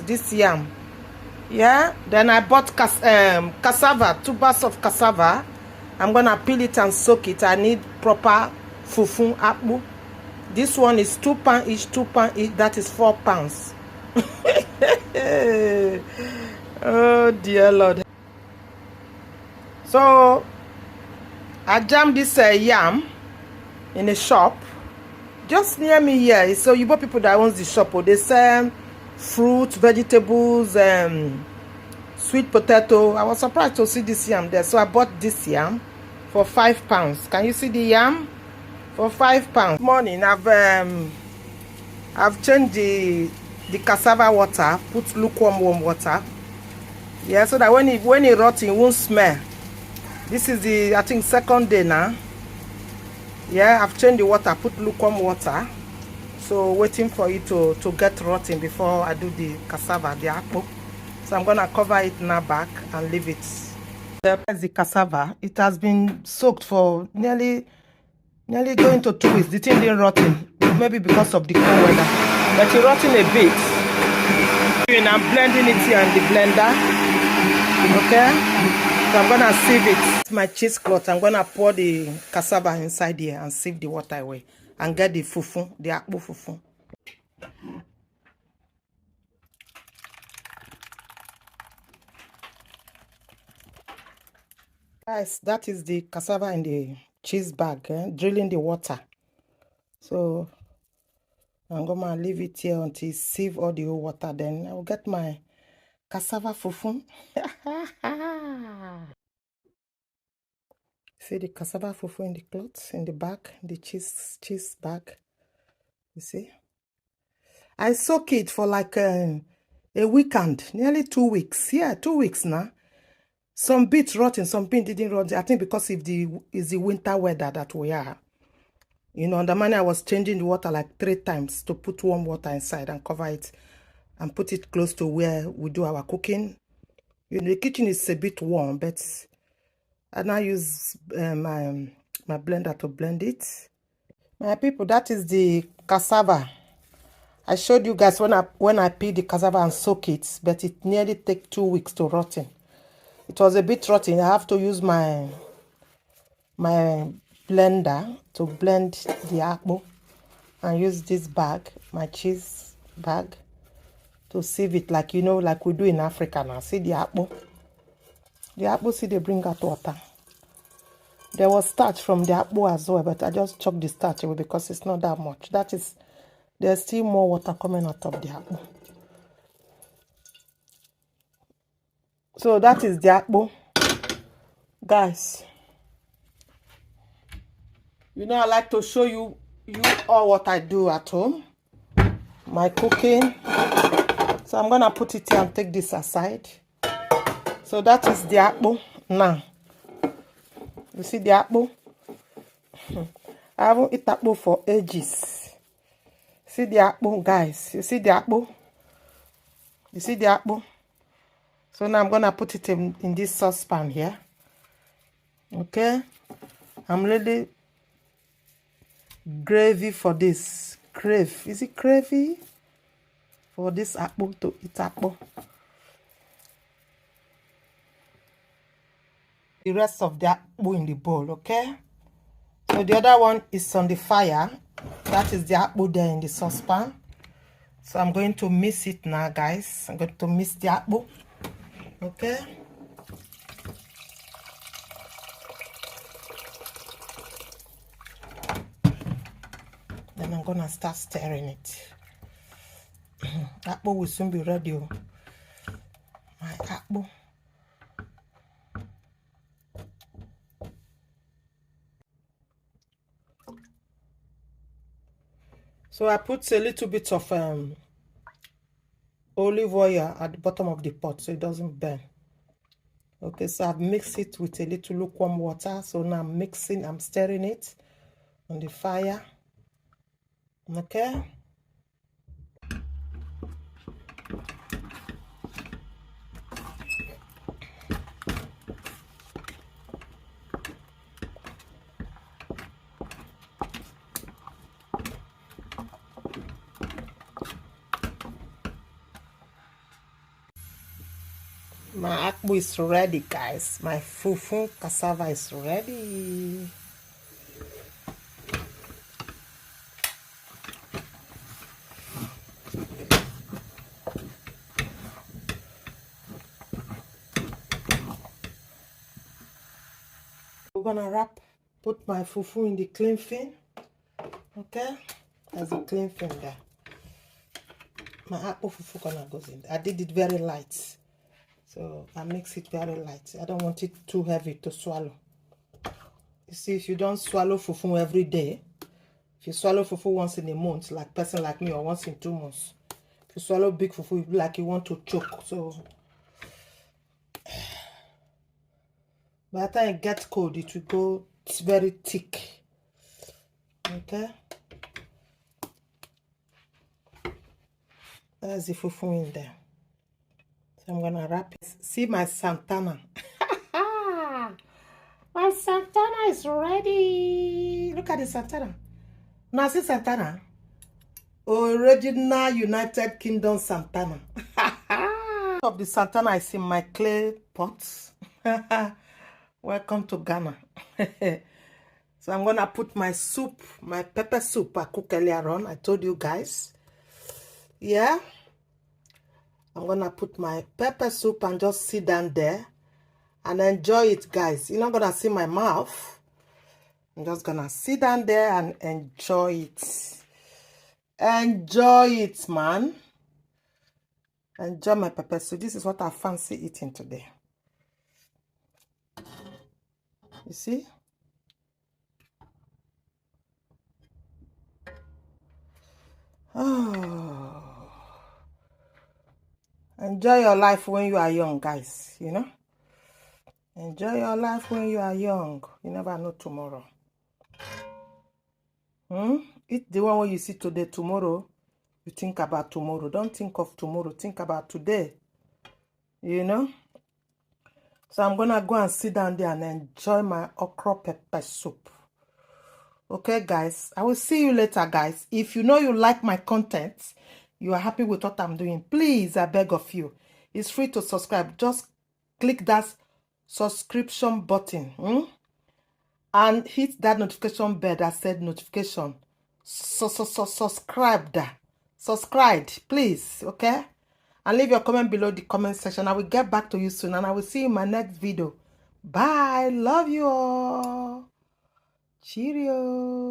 this yam. Yeah, then I bought cassava, 2 bags of cassava. I'm gonna peel it and soak it. I need proper fufu akpu. This one is £2 each, £2 each. That is £4. Oh dear Lord. So I jammed this yam in a shop just near me here. So you got people that owns the shop, or they sell fruit, vegetables, sweet potato. I was surprised to see this yam there, so I bought this yam for £5. Can you see the yam? For £5. Morning, I've changed the cassava water, put lukewarm warm water. Yeah, so that when it rots, it won't smell. This is the, I think, second day now. Yeah, I've changed the water, put lukewarm water. So waiting for it to get rotting before I do the cassava, the akpu. So I'm gonna cover it now back and leave it. There's the cassava. It has been soaked for nearly going to 2 weeks. The thing didn't rotting, maybe because of the cold weather, but it's rotting a bit. And I'm blending it here in the blender. Okay, so I'm gonna sieve it. It's my cheesecloth. I'm gonna pour the cassava inside here and sieve the water away and get the fufu, the akpu fufu. Guys, that is the cassava in the cheese bag, drilling the water. So I'm gonna leave it here until it sieve all the whole water. Then I'll get my cassava fufu. See the cassava fufu in the cloth, in the bag, the cheese bag. You see? I soak it for like a weekend, nearly 2 weeks. Yeah, 2 weeks now. Some bits rotten, some bits didn't rot. I think because it's the winter weather that we are. You know, on the morning I was changing the water like 3 times to put warm water inside and cover it and put it close to where we do our cooking. You know, the kitchen is a bit warm, but I now use my blender to blend it. My people, that is the cassava. I showed you guys when I peel the cassava and soak it, but it nearly takes 2 weeks to rotten. It was a bit rotten. I have to use my blender to blend the akpu and use this bag, my cheese bag, to sieve it like, you know, like we do in Africa now. See the akpu? The akpu, see, they bring out water. There was starch from the akpu as well, but I just chucked the starch away because it's not that much. There's still more water coming out of the akpu. So that is the akpu. Guys, you know, I like to show you all what I do at home, my cooking. So I'm gonna put it here and take this aside. So that is the akpu now. You see the akpu? I haven't eaten akpu for ages. See the akpu, guys? You see the akpu? You see the akpu? So now I'm gonna put it in this saucepan here. Okay, I'm really gravy for this. Is it gravy? For this akpu, to eat akpu. The rest of the akpu in the bowl, okay? So the other one is on the fire. That is the akpu there in the saucepan. So I'm going to mix it now, guys. I'm going to mix the akpu. Okay? Then I'm gonna start stirring it. Akpu will soon be ready. My akpu. So I put a little bit of olive oil at the bottom of the pot so it doesn't burn. Okay, so I've mixed it with a little lukewarm water. So now I'm stirring it on the fire. Okay. My akpu is ready, guys. My fufu cassava is ready. We're gonna put my fufu in the clean fin. Okay, there's a clean fin there. My akpu fufu gonna go in there. I did it very light, so I mix it very light. I don't want it too heavy to swallow. You see, if you don't swallow fufu every day, if you swallow fufu once in a month, like person like me, or once in 2 months, if you swallow big fufu, it be like you want to choke. So by the time it gets cold, it will go very thick. Okay, there's the fufu in there. So I'm gonna wrap it. See my Santana. My Santana is ready. Look at the Santana. Now see Santana. Original United Kingdom Santana. Of the Santana is in my clay pots. Welcome to Ghana. So I'm gonna put my soup, my pepper soup I cooked earlier on. I told you guys. Yeah. I'm gonna put my pepper soup and just sit down there and enjoy it, guys. You're not gonna see my mouth. I'm just gonna sit down there and enjoy it. Enjoy it, man. Enjoy my pepper soup. This is what I fancy eating today. You see? Oh. Enjoy your life when you are young, guys. You know? Enjoy your life when you are young. You never know tomorrow. Eat the one you see today. Tomorrow, you think about tomorrow. Don't think of tomorrow. Think about today. You know? So I'm going to go and sit down there and enjoy my okra pepper soup. Okay, guys? I will see you later, guys. If you know you like my content, you are happy with what I'm doing, please, I beg of you. It's free to subscribe. Just click that subscription button. And hit that notification bell that said notification. Subscribe. Subscribe, please, okay? And leave your comment below the comment section. I will get back to you soon. And I will see you in my next video. Bye. Love you all. Cheerio.